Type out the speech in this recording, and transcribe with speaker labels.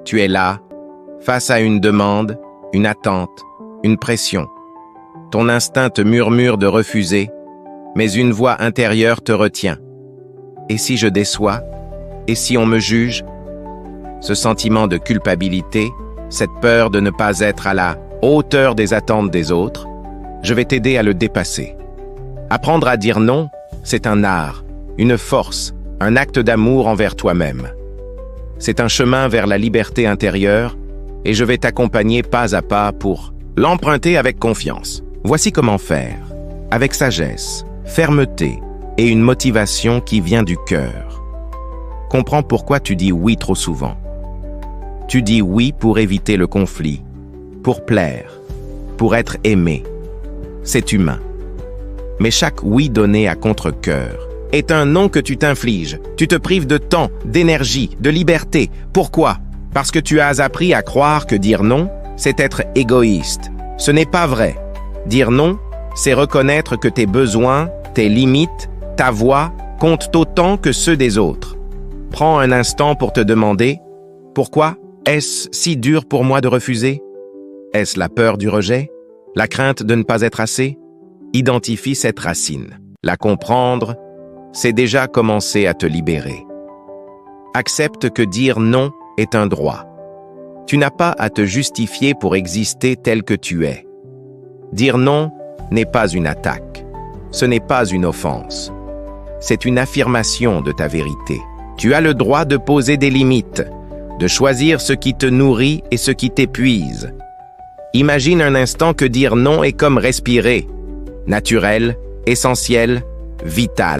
Speaker 1: Tu es là, face à une demande, une attente, une pression. Ton instinct te murmure de refuser, mais une voix intérieure te retient. Et si je déçois? Et si on me juge? Ce sentiment de culpabilité, cette peur de ne pas être à la hauteur des attentes des autres, je vais t'aider à le dépasser. Apprendre à dire non, c'est un art, une force, un acte d'amour envers toi-même. C'est un chemin vers la liberté intérieure et je vais t'accompagner pas à pas pour l'emprunter avec confiance. Voici comment faire, avec sagesse, fermeté et une motivation qui vient du cœur. Comprends pourquoi tu dis oui trop souvent. Tu dis oui pour éviter le conflit, pour plaire, pour être aimé. C'est humain. Mais chaque oui donné à contre-cœur est un non que tu t'infliges. Tu te prives de temps, d'énergie, de liberté. Pourquoi? Parce que tu as appris à croire que dire non, c'est être égoïste. Ce n'est pas vrai. Dire non, c'est reconnaître que tes besoins, tes limites, ta voix comptent autant que ceux des autres. Prends un instant pour te demander « Pourquoi est-ce si dur pour moi de refuser? Est-ce la peur du rejet? La crainte de ne pas être assez? » Identifie cette racine. La comprendre, c'est déjà commencer à te libérer. Accepte que dire non est un droit. Tu n'as pas à te justifier pour exister tel que tu es. Dire non n'est pas une attaque. Ce n'est pas une offense. C'est une affirmation de ta vérité. Tu as le droit de poser des limites, de choisir ce qui te nourrit et ce qui t'épuise. Imagine un instant que dire non est comme respirer. Naturel, essentiel, vital.